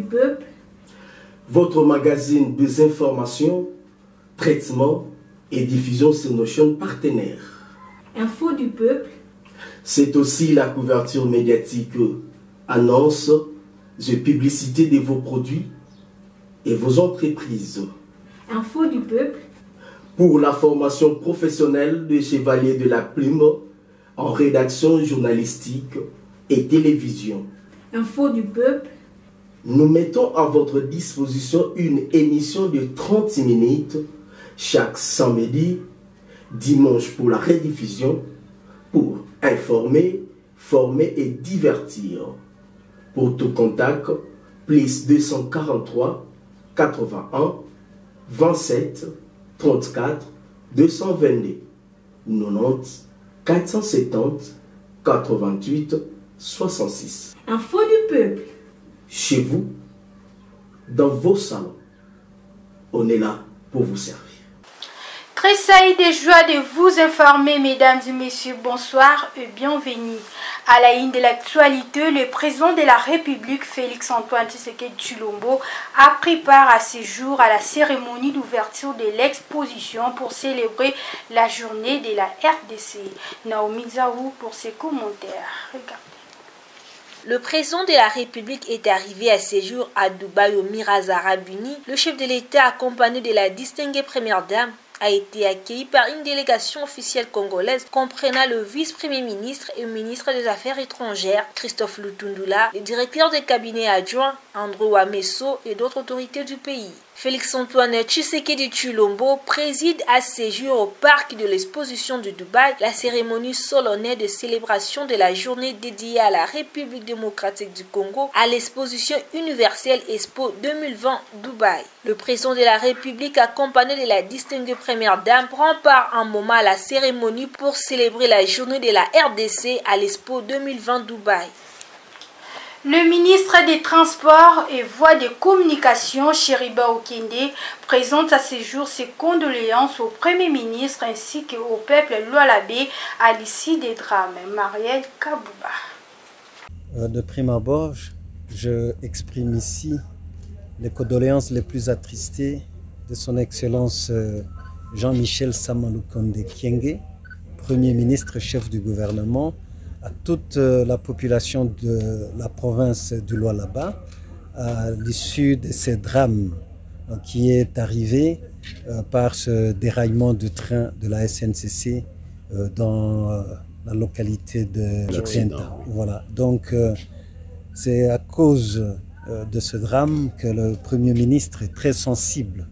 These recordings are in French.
peuple, votre magazine des informations, traitement et diffusion sur nos chaînes partenaires. Info du peuple, c'est aussi la couverture médiatique, annonces et publicité de vos produits et vos entreprises. Info du peuple, pour la formation professionnelle de chevalier de la plume en rédaction journalistique et télévision. Info du peuple, nous mettons à votre disposition une émission de 30 minutes chaque samedi, dimanche pour la rediffusion, pour informer, former et divertir. Pour tout contact, plus 243 81 27 34 222 90 470 88 66. Info du peuple. Chez vous, dans vos salons, on est là pour vous servir. Tressailles de joie de vous informer, mesdames et messieurs, bonsoir et bienvenue. À la une de l'actualité, le président de la République, Félix-Antoine Tshisekedi Tshilombo, a pris part à ce jour à la cérémonie d'ouverture de l'exposition pour célébrer la journée de la RDC. Naomi Zaou pour ses commentaires. Regardez. Le président de la République est arrivé à ce jour à Dubaï, aux Émirats Arabes Unis. Le chef de l'État, accompagné de la distinguée première dame, a été accueilli par une délégation officielle congolaise comprenant le vice-premier ministre et ministre des Affaires étrangères, Christophe Lutundula, le directeur de cabinet adjoint, Andrew Wameso et d'autres autorités du pays. Félix-Antoine Tshisekedi Tshilombo préside à ce jour au parc de l'exposition de Dubaï la cérémonie solennelle de célébration de la journée dédiée à la République démocratique du Congo à l'exposition universelle Expo 2020 Dubaï. Le président de la République, accompagné de la distinguée première dame, prend part un moment à la cérémonie pour célébrer la journée de la RDC à l'Expo 2020 Dubaï. Le ministre des Transports et Voies de Communication, Cheriba Okende, présente à ce jour ses condoléances au Premier ministre ainsi qu'au peuple lualabé à l'issue des drames. Marielle Kabouba. De prime abord, je exprime ici les condoléances les plus attristées de son Excellence Jean-Michel Samalukonde Kyenge, Premier ministre, chef du gouvernement, à toute la population de la province du Lualaba à l'issue de ces drames qui est arrivé par ce déraillement du train de la SNCC dans la localité de Genta. Voilà. Donc c'est à cause de ce drame que le Premier ministre est très sensible,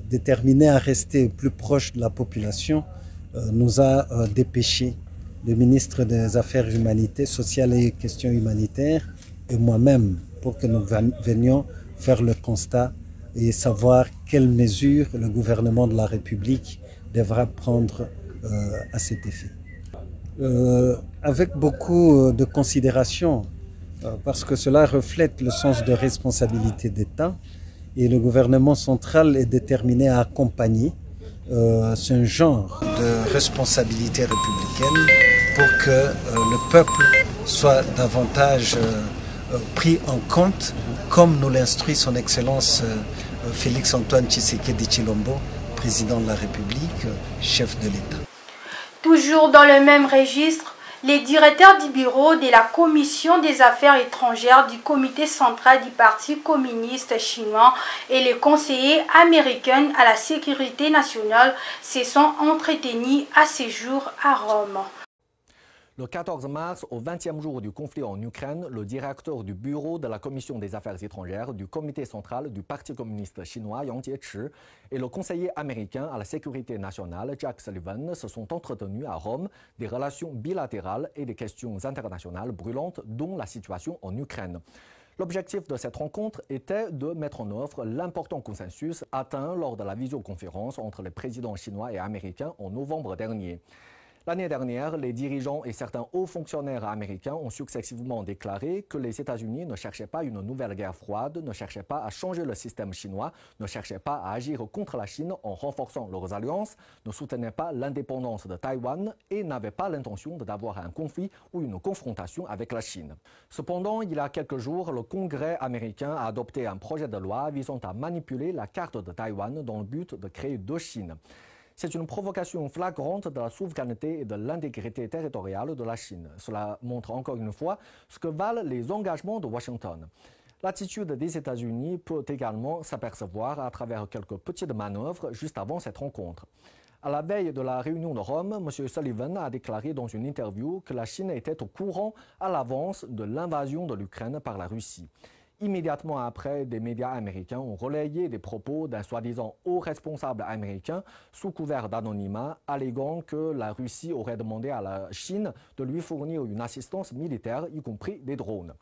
déterminé à rester plus proche de la population, nous a dépêché le ministre des Affaires sociales et questions humanitaires et moi-même pour que nous venions faire le constat et savoir quelles mesures le gouvernement de la République devra prendre à cet effet. Avec beaucoup de considération, parce que cela reflète le sens de responsabilité d'État et le gouvernement central est déterminé à accompagner ce genre de responsabilité républicaine pour que le peuple soit davantage pris en compte, comme nous l'instruit son Excellence Félix-Antoine Tshisekedi Tshilombo, président de la République, chef de l'État. Toujours dans le même registre, les directeurs du bureau de la Commission des Affaires étrangères du Comité central du Parti communiste chinois et les conseillers américains à la sécurité nationale se sont entretenus à ce jour à Rome. Le 14 mars, au 20e jour du conflit en Ukraine, le directeur du bureau de la Commission des Affaires étrangères du Comité central du Parti communiste chinois, Yang Jiechi, et le conseiller américain à la sécurité nationale, Jack Sullivan, se sont entretenus à Rome des relations bilatérales et des questions internationales brûlantes, dont la situation en Ukraine. L'objectif de cette rencontre était de mettre en œuvre l'important consensus atteint lors de la visioconférence entre les présidents chinois et américains en novembre dernier. L'année dernière, les dirigeants et certains hauts fonctionnaires américains ont successivement déclaré que les États-Unis ne cherchaient pas une nouvelle guerre froide, ne cherchaient pas à changer le système chinois, ne cherchaient pas à agir contre la Chine en renforçant leurs alliances, ne soutenaient pas l'indépendance de Taïwan et n'avaient pas l'intention d'avoir un conflit ou une confrontation avec la Chine. Cependant, il y a quelques jours, le Congrès américain a adopté un projet de loi visant à manipuler la carte de Taïwan dans le but de créer deux Chines. C'est une provocation flagrante de la souveraineté et de l'intégrité territoriale de la Chine. Cela montre encore une fois ce que valent les engagements de Washington. L'attitude des États-Unis peut également s'apercevoir à travers quelques petites manœuvres juste avant cette rencontre. À la veille de la réunion de Rome, M. Sullivan a déclaré dans une interview que la Chine était au courant à l'avance de l'invasion de l'Ukraine par la Russie. Immédiatement après, des médias américains ont relayé des propos d'un soi-disant haut responsable américain sous couvert d'anonymat, alléguant que la Russie aurait demandé à la Chine de lui fournir une assistance militaire, y compris des drones.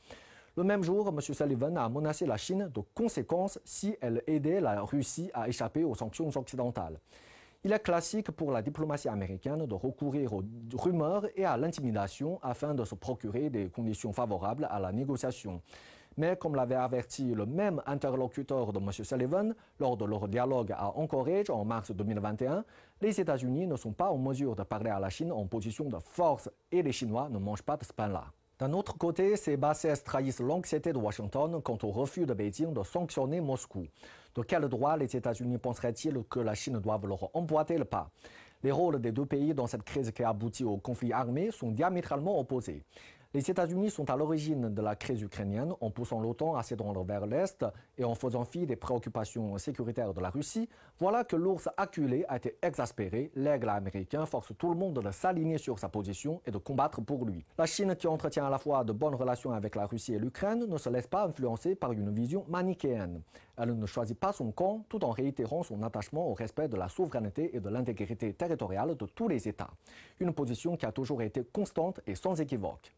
Le même jour, M. Sullivan a menacé la Chine de conséquences si elle aidait la Russie à échapper aux sanctions occidentales. Il est classique pour la diplomatie américaine de recourir aux rumeurs et à l'intimidation afin de se procurer des conditions favorables à la négociation. Mais comme l'avait averti le même interlocuteur de M. Sullivan lors de leur dialogue à Anchorage en mars 2021, les États-Unis ne sont pas en mesure de parler à la Chine en position de force et les Chinois ne mangent pas de ce pain-là. D'un autre côté, ces bassesses trahissent l'anxiété de Washington quant au refus de Beijing de sanctionner Moscou. De quel droit les États-Unis penseraient-ils que la Chine doive leur emboîter le pas? Les rôles des deux pays dans cette crise qui aboutit au conflit armé sont diamétralement opposés. Les États-Unis sont à l'origine de la crise ukrainienne en poussant l'OTAN à s'étendre vers l'Est et en faisant fi des préoccupations sécuritaires de la Russie. Voilà que l'ours acculé a été exaspéré. L'aigle américain force tout le monde de s'aligner sur sa position et de combattre pour lui. La Chine, qui entretient à la fois de bonnes relations avec la Russie et l'Ukraine, ne se laisse pas influencer par une vision manichéenne. Elle ne choisit pas son camp tout en réitérant son attachement au respect de la souveraineté et de l'intégrité territoriale de tous les États. Une position qui a toujours été constante et sans équivoque.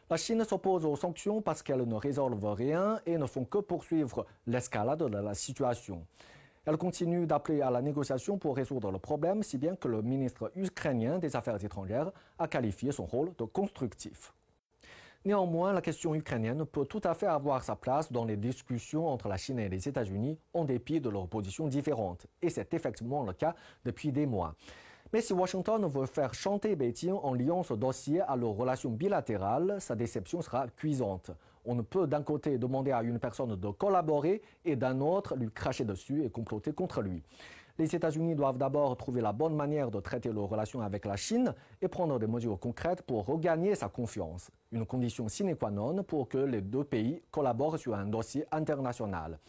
La Chine s'oppose aux sanctions parce qu'elles ne résolvent rien et ne font que poursuivre l'escalade de la situation. Elle continue d'appeler à la négociation pour résoudre le problème, si bien que le ministre ukrainien des Affaires étrangères a qualifié son rôle de constructif. Néanmoins, la question ukrainienne peut tout à fait avoir sa place dans les discussions entre la Chine et les États-Unis en dépit de leurs positions différentes. Et c'est effectivement le cas depuis des mois. Mais si Washington veut faire chanter Beijing en liant ce dossier à leurs relations bilatérales, sa déception sera cuisante. On ne peut d'un côté demander à une personne de collaborer et d'un autre lui cracher dessus et comploter contre lui. Les États-Unis doivent d'abord trouver la bonne manière de traiter leurs relations avec la Chine et prendre des mesures concrètes pour regagner sa confiance. Une condition sine qua non pour que les deux pays collaborent sur un dossier international.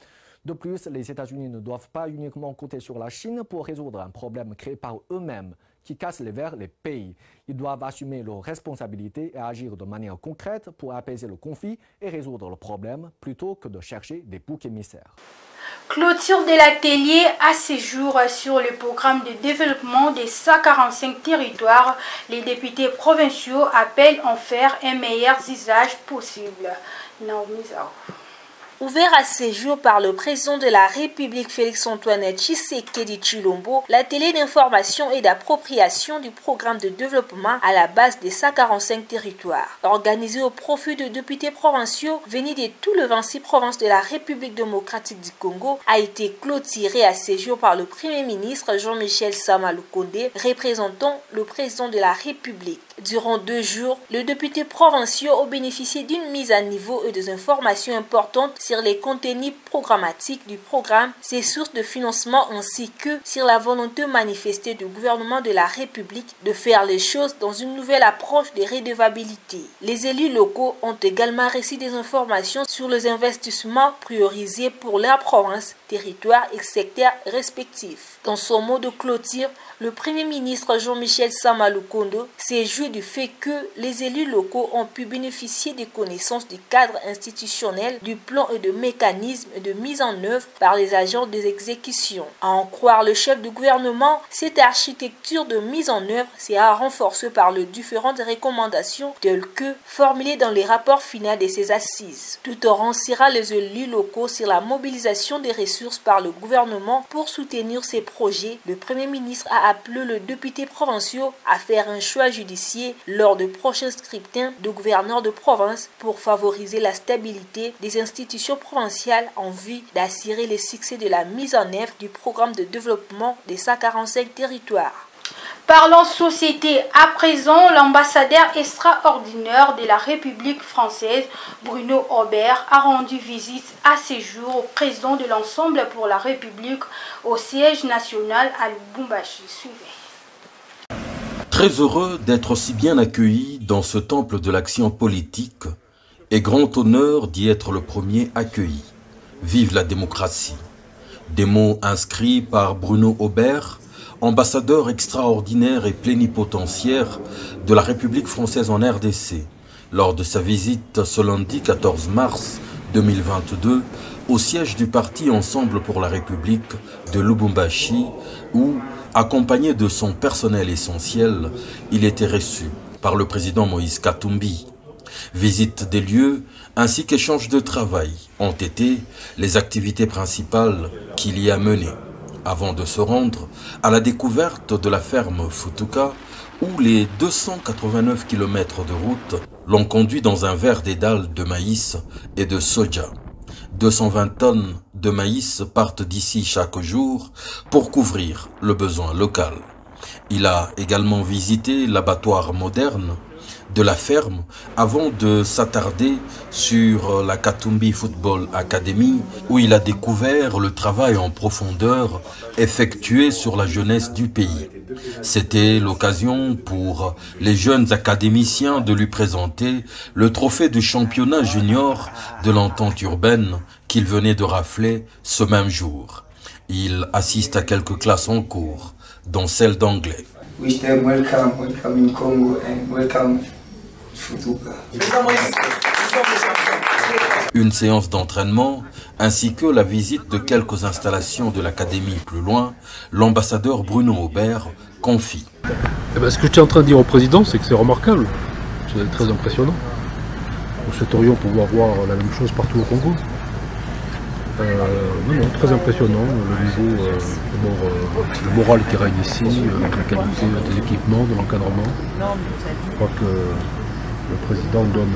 De plus, les États-Unis ne doivent pas uniquement compter sur la Chine pour résoudre un problème créé par eux-mêmes, qui casse les verres les pays. Ils doivent assumer leurs responsabilités et agir de manière concrète pour apaiser le conflit et résoudre le problème, plutôt que de chercher des boucs émissaires. Clôture de l'atelier à ce jour sur le programme de développement des 145 territoires. Les députés provinciaux appellent en faire un meilleur usage possible. Naomi Zhao. Ouvert à ces jours par le président de la République Félix-Antoine Tshisekedi Tshilombo, l'atelier d'information et d'appropriation du programme de développement à la base des 145 territoires, organisé au profit de députés provinciaux venus de tout le 26 provinces de la République démocratique du Congo, a été clôturé à ces jours par le Premier ministre Jean-Michel Sama Lukonde, représentant le président de la République. Durant 2 jours, les députés provinciaux ont bénéficié d'une mise à niveau et des informations importantes sur les contenus programmatiques du programme, ses sources de financement ainsi que sur la volonté manifestée du gouvernement de la République de faire les choses dans une nouvelle approche de redevabilité. Les élus locaux ont également reçu des informations sur les investissements priorisés pour leur province, territoire et secteur respectifs. Dans son mot de clôture, le Premier ministre Jean-Michel Sama Lukonde s'est joui réjouit du fait que les élus locaux ont pu bénéficier des connaissances du cadre institutionnel, du plan et de mécanismes de mise en œuvre par les agents des exécutions. À en croire le chef du gouvernement, cette architecture de mise en œuvre sera renforcée par les différentes recommandations telles que formulées dans les rapports finaux de ces assises. Tout renseignera les élus locaux sur la mobilisation des ressources par le gouvernement pour soutenir ces projets. Le Premier ministre a appelé le député provinciaux à faire un choix judiciaire lors de prochains scrutins de gouverneurs de province pour favoriser la stabilité des institutions provinciales en vue d'assurer le succès de la mise en œuvre du programme de développement des 145 territoires. Parlons société. À présent, l'ambassadeur extraordinaire de la République française, Bruno Aubert, a rendu visite à ce jour au président de l'Ensemble pour la République au siège national à Lubumbashi. Suivez. Très heureux d'être si bien accueilli dans ce temple de l'action politique et grand honneur d'y être le premier accueilli. Vive la démocratie. Des mots inscrits par Bruno Aubert, ambassadeur extraordinaire et plénipotentiaire de la République française en RDC, lors de sa visite ce lundi 14 mars 2022 au siège du parti Ensemble pour la République de Lubumbashi, où, accompagné de son personnel essentiel, il était reçu par le président Moïse Katumbi. Visite des lieux ainsi qu'échange de travail ont été les activités principales qu'il y a menées, avant de se rendre à la découverte de la ferme Futuka, où les 289 km de route l'ont conduit dans un vert dédale de maïs et de soja. 220 tonnes de maïs partent d'ici chaque jour pour couvrir le besoin local. Il a également visité l'abattoir moderne de la ferme avant de s'attarder sur la Katumbi Football Academy, où il a découvert le travail en profondeur effectué sur la jeunesse du pays. C'était l'occasion pour les jeunes académiciens de lui présenter le trophée du championnat junior de l'entente urbaine qu'il venait de rafler ce même jour. Il assiste à quelques classes en cours, dont celle d'anglais. Wish them welcome in Congo and welcome Futuka. Une séance d'entraînement ainsi que la visite de quelques installations de l'académie plus loin, l'ambassadeur Bruno Aubert confie. Ce que j'étais en train de dire au président, c'est que c'est remarquable, c'est très impressionnant. Nous souhaiterions pouvoir voir la même chose partout au Congo. Non, très impressionnant, le niveau, le moral qui règne ici, la qualité des équipements, de l'encadrement. Je crois que le président donne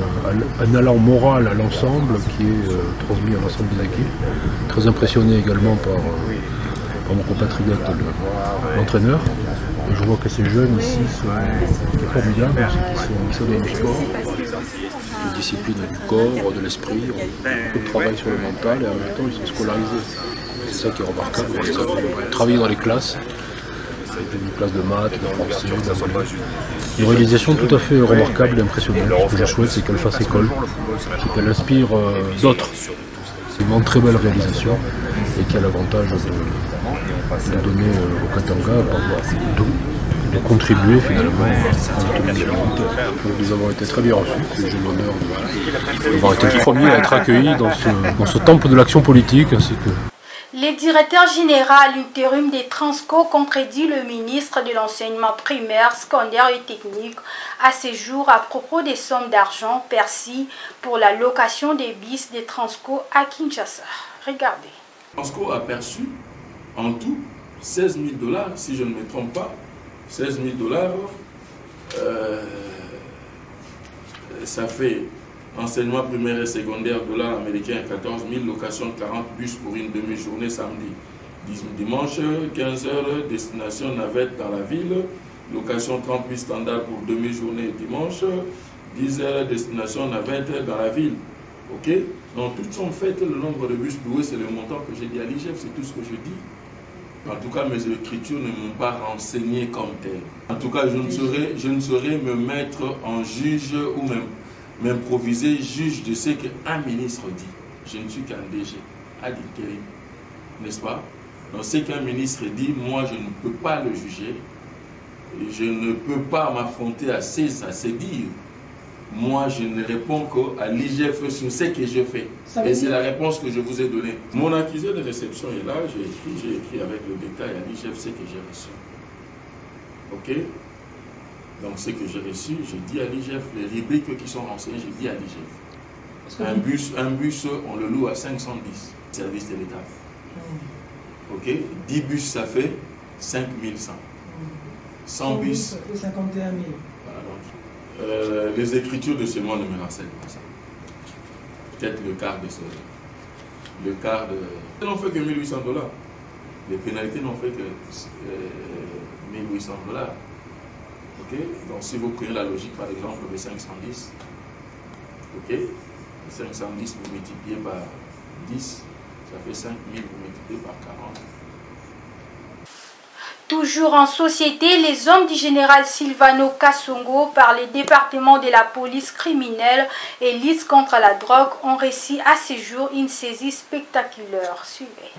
un allant moral à l'ensemble qui est transmis à l'ensemble des équipes. Très impressionné également par mon compatriote, l'entraîneur. Et je vois que ces jeunes ici sont formidables, qui sont dans le sport. De discipline du corps, de l'esprit, beaucoup de travail sur le mental et en même temps ils sont scolarisés. C'est ça qui est remarquable. Travailler dans les classes, une classe de maths, de français, d'anglais. Une réalisation tout à fait remarquable et impressionnante. Ce que je souhaite, c'est qu'elle fasse école, qu'elle inspire d'autres. C'est une très belle réalisation et qui a l'avantage de donner au Katanga de contribuer finalement à l'autonomie alimentaire. Nous avons été très bien reçus, j'ai l'honneur d'avoir été le premier à être accueilli dans ce temple de l'action politique ainsi que... Le directeur général intérim des Transco contredit le ministre de l'enseignement primaire, secondaire et technique à ce jour à propos des sommes d'argent perçues pour la location des bus des Transco à Kinshasa. Regardez. Transco a perçu en tout 16 000 $, si je ne me trompe pas. 16 000 $, ça fait enseignement primaire et secondaire $ américain 14 000, location de 40 bus pour une demi-journée samedi. Dimanche, 15 h, destination navette dans la ville, location 30 bus standard pour demi-journée dimanche, 10 h, destination navette dans la ville. Ok? Donc toutes sont faites, le nombre de bus loués, c'est le montant que j'ai dit à l'IGF, c'est tout ce que je dis. En tout cas, mes écritures ne m'ont pas renseigné comme tel. En tout cas, je ne saurais me mettre en juge ou même m'improviser juge de ce qu'un ministre dit. Je ne suis qu'un DG à l'intérim, n'est-ce pas? Donc ce qu'un ministre dit, moi je ne peux pas le juger. je ne peux pas m'affronter à ces dires. Moi, je ne réponds qu'à l'IGF sur ce que je fais. Et c'est la réponse que je vous ai donnée. Mon accusé de réception est là, j'ai écrit avec le détail à l'IGF ce que j'ai reçu. Ok? Donc ce que j'ai reçu, j'ai dit à l'IGF, les rubriques qui sont renseignées, j'ai dit à l'IGF. Un bus, on le loue à 510, service de l'État. Ok? 10 bus, ça fait 5100. 100 bus, ça fait 51 000. Voilà, donc, les écritures de ce mois ne me renseignent pas ça. Peut-être le quart de ce. Le quart de. Ils n'ont fait que 1800 $. Les pénalités n'ont fait que 1800 $. Ok? Donc si vous prenez la logique par exemple de 510, ok? 510 vous multipliez par 10, ça fait 5000 vous multipliez par 40. Toujours en société, les hommes du général Silvano Kasongo par le département de la police criminelle et lutte contre la drogue ont réussi à ce jour une saisie spectaculaire. Suivez.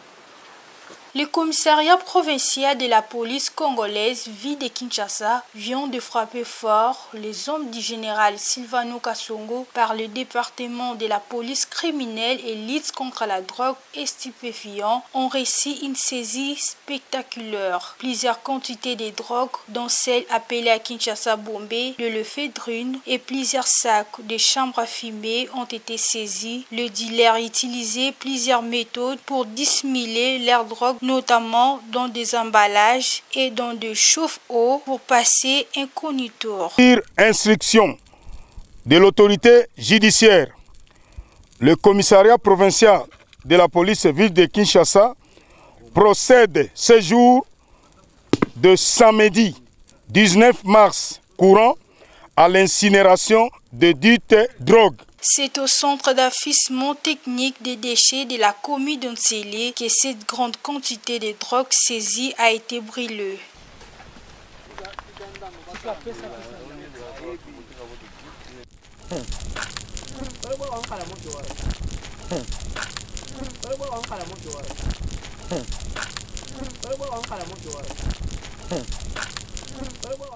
Le commissariat provincial de la police congolaise ville de Kinshasa vient de frapper fort les hommes du général Silvano Kasongo par le département de la police criminelle et lutte contre la drogue et stupéfiants ont réussi une saisie spectaculaire. Plusieurs quantités de drogue, dont celle appelée à Kinshasa Bombay, le lefédrine et plusieurs sacs de chambres à fumer ont été saisis. Le dealer utilisait plusieurs méthodes pour dissimuler leur drogue, notamment dans des emballages et dans des chauffe-eau pour passer incognito. Instruction de l'autorité judiciaire, le commissariat provincial de la police ville de Kinshasa procède ce jour de samedi 19 mars courant à l'incinération de dites drogues. C'est au centre d'affichement technique des déchets de la commune d'Onsélé que cette grande quantité de drogue saisie a été brûlée.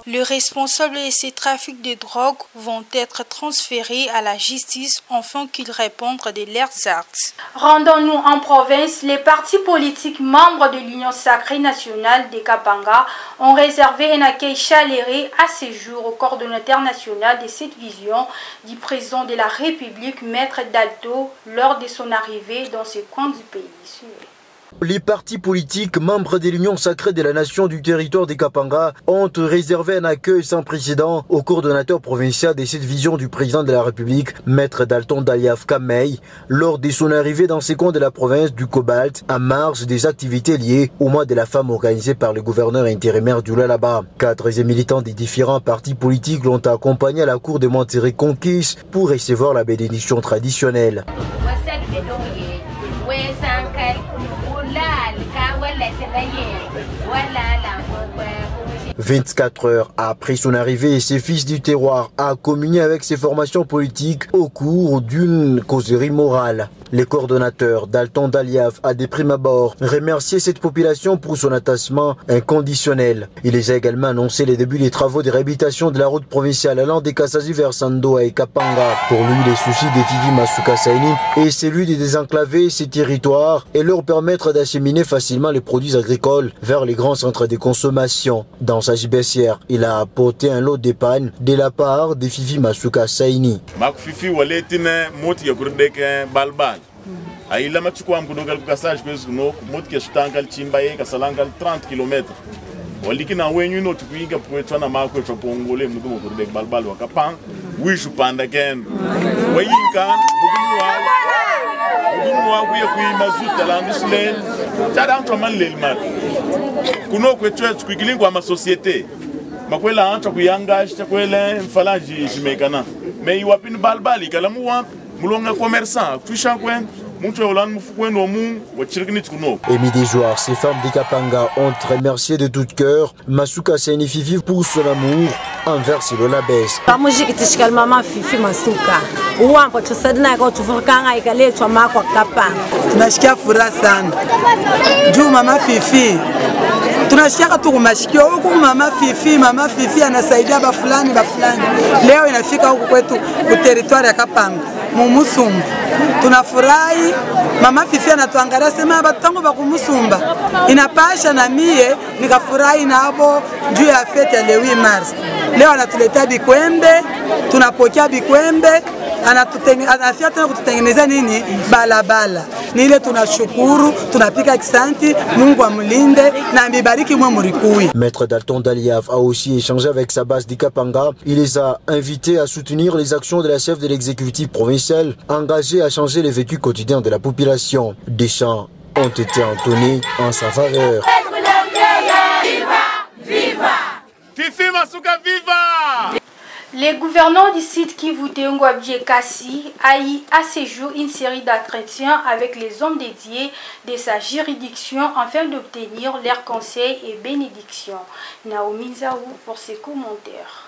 Les responsables de ces trafics de drogue vont être transférés à la justice afin qu'ils répondent de leurs actes. Rendons-nous en province, les partis politiques membres de l'Union sacrée nationale des Kapanga ont réservé un accueil chaleureux à ce jour au coordonnateur national de cette vision du président de la République, Maître Dalto, lors de son arrivée dans ce coin du pays. Les partis politiques membres de l'Union sacrée de la nation du territoire des Kapanga ont réservé un accueil sans précédent au coordonnateur provincial de cette vision du président de la République, Maître Dalton Daliaf Kamei, lors de son arrivée dans ces coins de la province du Cobalt, en marge des activités liées au mois de la femme organisé par le gouverneur intérimaire du Lalaba. Cadres et militants des différents partis politiques l'ont accompagné à la cour de Monterrey conquise pour recevoir la bénédiction traditionnelle. 24 heures après son arrivée, ses fils du terroir a communié avec ses formations politiques au cours d'une causerie morale. Le coordonnateur Dalton Daliaf a de prime abord remercié cette population pour son attachement inconditionnel. Il les a également annoncé les débuts des travaux de réhabilitation de la route provinciale allant des Kassazi vers Sandoa et Kapanga. Pour lui, les soucis des Fifi Masuka Saini est celui de désenclaver ces territoires et leur permettre d'acheminer facilement les produits agricoles vers les grands centres de consommation. Dans sa gibecière, il a apporté un lot d'épargne de la part des Fifi Masuka Saini. Aila machukua mkudogal kukasaj kwezuno moti keshutangal chimbaye kasalangal 30 km. Walikina wenyu no tukuinga pwetwana makwe chopongole mdumo kurdek balbal wakapang wishu panda ken. Wayinka mdumo wa kuya kuimazuta landislen tada ntwa lelmat. Kuno kwetwe tukikilingwa ma societe. Makwela antra kuyangage takwela mfalaji jimekana. Me iwapin balbali kalamu wa mulonga commerçant tushakwen. Et midi jour, ces femmes des Kapanga ont remercié de tout cœur Masuka Saini Fifi pour son amour envers le labès. tunashaka tukumashikio huku mama Fifi anasaidia bafulani. Leo inafika huku kwetu ku territoire ya Kapanga Mumusumba. Tunafurahi, mama Fifi anatuangalia sema batango bakumusumba. Inapasha na mie nikafurahi nabo juu ya fete ya le 8 Mars. Leo anatuletea bikwembe, tunapokea bikwembe, anafia tena kututengeneza nini balabala. Ni ile tunashukuru, tunapika kisanti, Mungu amlinde na ambariki mwe murikui. Maître Dalton Daliaf a aussi échangé avec sa base d'Ikapanga. Il les a invités à soutenir les actions de la chef de l'exécutif provincial engagée à changer les vécus quotidiens de la population. Des chants ont été entonnés en sa faveur. Fifi Masuka viva! Les gouvernants du site Kivu Teungwabie Kassi a eu à ce jour une série d'entretiens avec les hommes dédiés de sa juridiction afin d'obtenir leurs conseils et bénédictions. Naomi Nzaou pour ses commentaires.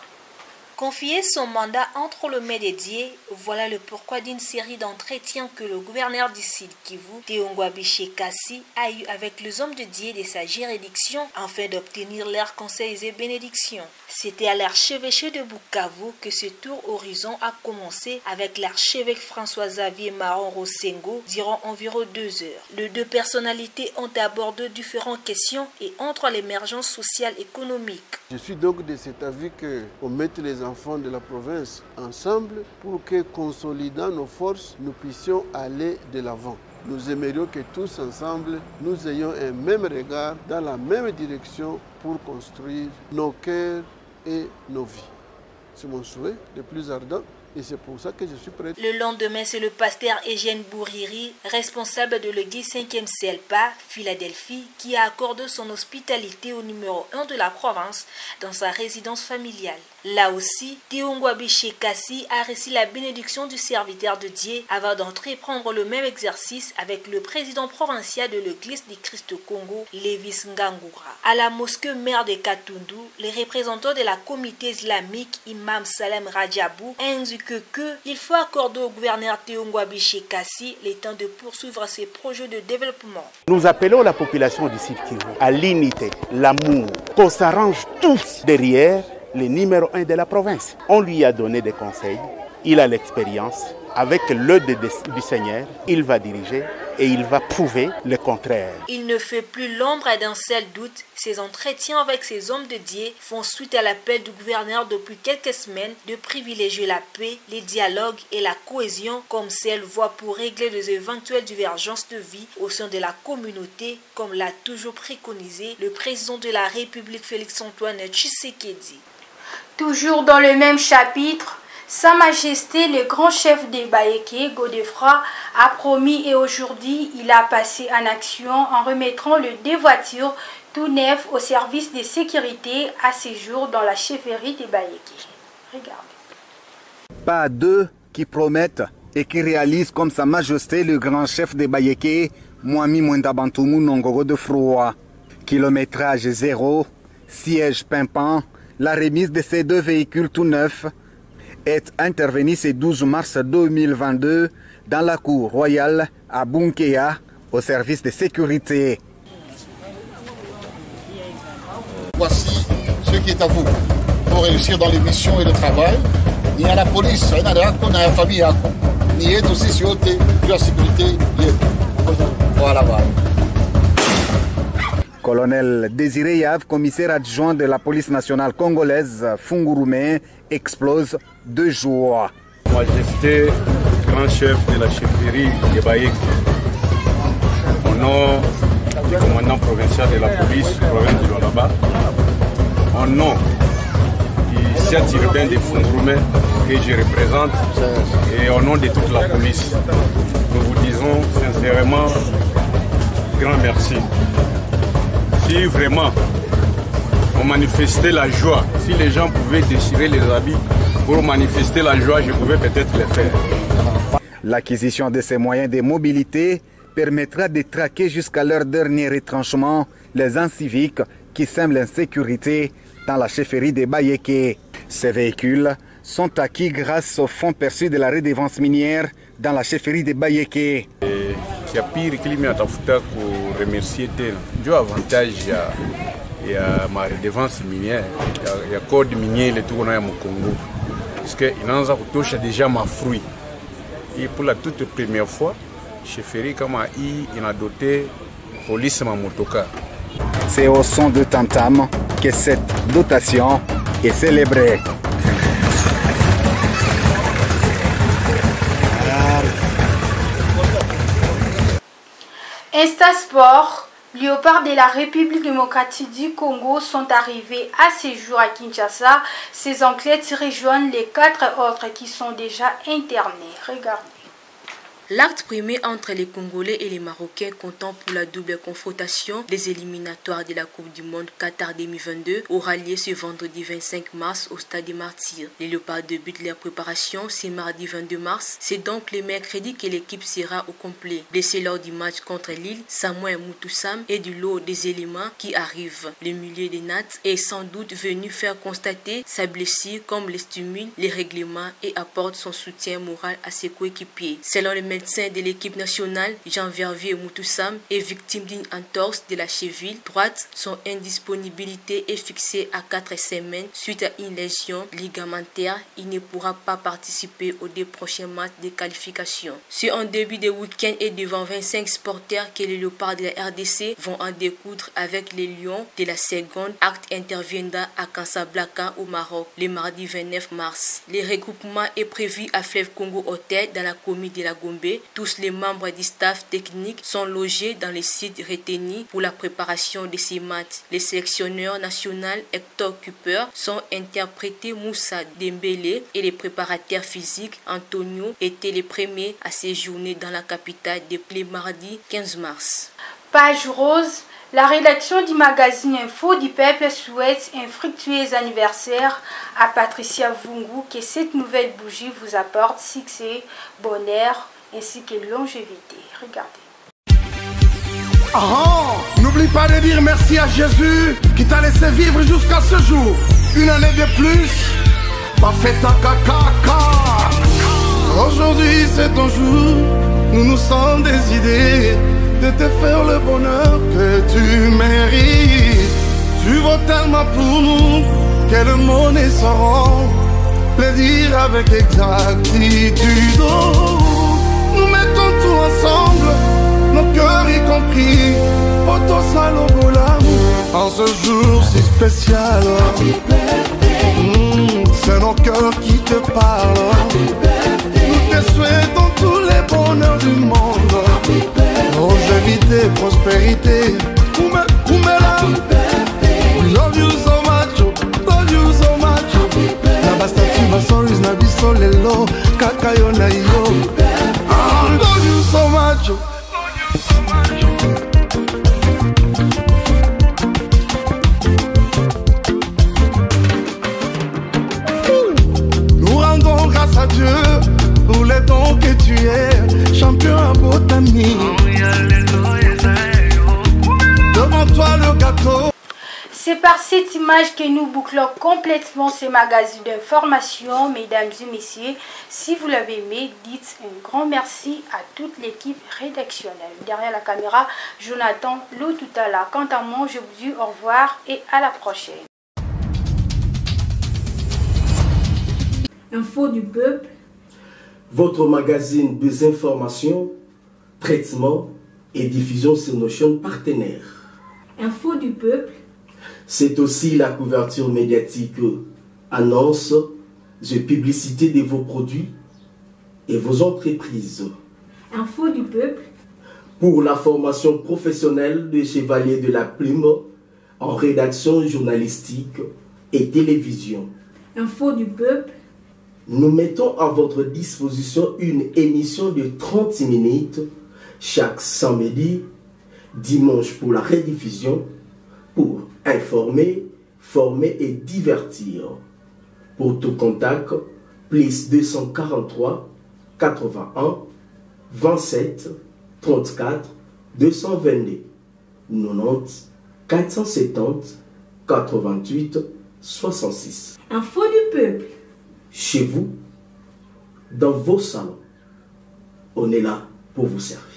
Confier son mandat entre les mains dédiées, voilà le pourquoi d'une série d'entretiens que le gouverneur du Sud Kivu, Teungwabie Kassi, a eu avec les hommes dédiés de sa juridiction afin d'obtenir leurs conseils et bénédictions. C'était à l'archevêché de Bukavu que ce tour horizon a commencé avec l'archevêque François-Xavier Maron-Rosengo durant environ 2 heures. Les deux personnalités ont abordé différentes questions et entre l'émergence sociale et économique. Je suis donc de cet avis qu'on mette les enfants de la province ensemble pour que, consolidant nos forces, nous puissions aller de l'avant. Nous aimerions que tous ensemble, nous ayons un même regard dans la même direction pour construire nos cœurs et nos vies. C'est mon souhait le plus ardent et c'est pour ça que je suis prêt. Le lendemain, c'est le pasteur Eugène Bouriri, responsable de l'église 5e CELPA, Philadelphie, qui a accordé son hospitalité au numéro 1 de la province dans sa résidence familiale. Là aussi, Teungwabie Kassi a reçu la bénédiction du serviteur de Dieu avant d'entreprendre le même exercice avec le président provincial de l'église du Christ au Congo, Lévis Ngangura. À la mosquée mère de Katundu, les représentants de la communauté islamique, Imam Salem Rajabou, indiquent qu'il faut accorder au gouverneur Teungwabie Kassi le temps de poursuivre ses projets de développement. Nous appelons la population du Sud Kivu à l'unité, l'amour, qu'on s'arrange tous derrière le numéro 1 de la province. On lui a donné des conseils, il a l'expérience, avec l'aide du Seigneur, il va diriger et il va prouver le contraire. Il ne fait plus l'ombre d'un seul doute. Ces entretiens avec ces hommes de Dieu font suite à l'appel du gouverneur depuis quelques semaines de privilégier la paix, les dialogues et la cohésion comme seule voie pour régler les éventuelles divergences de vie au sein de la communauté, comme l'a toujours préconisé le président de la République Félix-Antoine Tshisekedi. Toujours dans le même chapitre, Sa Majesté le grand chef des Bayeke, Godefroy, a promis et aujourd'hui il a passé en action en remettant les 2 voitures tout neuves au service de sécurité à ce jour dans la chefferie des Bayeke. Regardez. Pas 2 qui promettent et qui réalisent comme Sa Majesté le grand chef des Bayeke, Mwami Mwendabantumu Nongoro de Froa. Kilométrage 0, siège pimpant. La remise de ces 2 véhicules tout neufs est intervenue ce 12 mars 2022 dans la cour royale à Bunkea au service de sécurité. Voici ce qui est à vous pour réussir dans les missions et le travail. Il y a la police, il y a la famille, il y a aussi sur la sécurité. Voilà, voilà. Colonel Désiré Yav, commissaire adjoint de la police nationale congolaise, Fungurume, explose de joie. Majesté, grand chef de la chefferie de Bayeke, au nom du commandant provincial de la police, province de Lualaba, au nom du 7 urbain de Fungurume que je représente et au nom de toute la police, nous vous disons sincèrement grand merci. Si vraiment on manifestait la joie, si les gens pouvaient déchirer les habits pour manifester la joie, je pouvais peut-être le faire. L'acquisition de ces moyens de mobilité permettra de traquer jusqu'à leur dernier retranchement les inciviques qui sèment l'insécurité dans la chefferie des Bayeke. Ces véhicules sont acquis grâce aux fonds perçus de la redevance minière dans la chefferie des Bayeke. Ya pili kilimi atafuta kuremercier tena ndio avantage il y a ma redevance minière, il y a code minier le tout qu'on a au Congo. Parce qu'il y a déjà ma fruit. Et pour la toute première fois, chefferie comme il a doté police ma motoka. C'est au son de tam-tam que cette dotation est célébrée. Instasport, Léopard de la République démocratique du Congo sont arrivés à ce jour à Kinshasa. Ces enquêtes rejoignent les 4 autres qui sont déjà internés. Regardez. L'acte primé entre les Congolais et les Marocains comptant pour la double confrontation des éliminatoires de la Coupe du Monde Qatar 2022 aura lieu ce vendredi 25 mars au Stade des Martyrs. Les Léopards débutent leur préparation ce mardi 22 mars. C'est donc le mercredi que l'équipe sera au complet. Blessé lors du match contre Lille, Samuel Moutoussam est du lot des éléments qui arrivent. Le milieu des Nats est sans doute venu faire constater sa blessure comme les stimule les règlements et apporte son soutien moral à ses coéquipiers. Selon le médecin de l'équipe nationale, Jean Verviers Moutoussam est victime d'une entorse de la cheville droite. Son indisponibilité est fixée à 4 semaines suite à une lésion ligamentaire. Il ne pourra pas participer aux 2 prochains matchs de qualification. Sur un début de week-end et devant 25 supporters que les Léopards de la RDC vont en découdre avec les Lions de la seconde. Acte interviendra à Casablanca au Maroc le mardi 29 mars. Le regroupement est prévu à Fleuve Congo Hotel dans la commune de la Gombe. Tous les membres du staff technique sont logés dans les sites retenus pour la préparation de ces matchs. Les sélectionneurs national Hector Cooper sont interprétés Moussa Dembélé et les préparateurs physiques Antonio étaient les premiers à séjourner dans la capitale depuis le mardi 15 mars. Page rose. La rédaction du magazine Info du Peuple souhaite un fructueux anniversaire à Patricia Vungu, que cette nouvelle bougie vous apporte succès, bonheur ainsi que longévité. Regardez. N'oublie pas de dire merci à Jésus qui t'a laissé vivre jusqu'à ce jour. Une année de plus, pas fait ta caca. Aujourd'hui c'est ton jour, nous nous sommes des idées de te faire le bonheur que tu mérites. Tu vaux tellement pour nous que le monde ne saura le dire avec exactitude. Nous mettons tout ensemble, nos cœurs y compris, Poto Salobola, en ce jour si spécial. C'est nos cœurs qui te parlent. Nous te souhaitons tous les bonheurs du monde. Longévité, prospérité. Oumela, we love you so much, love you so much. Na bastati basoris na biso lelo, kakayo na yo. Love you so much. Nous rendons grâce à Dieu pour les dons que tu es, champion à botanie. Devant toi le gâteau. C'est par cette image que nous bouclons complètement ce magazine d'information, mesdames et messieurs. Si vous l'avez aimé, dites un grand merci à toute l'équipe rédactionnelle. Derrière la caméra, Jonathan Lotoutala. Quant à moi, je vous dis au revoir et à la prochaine. Info du peuple. Votre magazine des informations, traitement et diffusion sur nos chaînes partenaires. Info du peuple. C'est aussi la couverture médiatique, annonces et publicité de vos produits et vos entreprises. Info du peuple. Pour la formation professionnelle des chevaliers de la plume en rédaction journalistique et télévision. Info du peuple. Nous mettons à votre disposition une émission de 30 minutes chaque samedi, dimanche pour la rediffusion, pour informer, former et divertir. Pour tout contact, plus 243 81 27 34 222 90 470 88 66. Info du peuple. Chez vous, dans vos salons, on est là pour vous servir.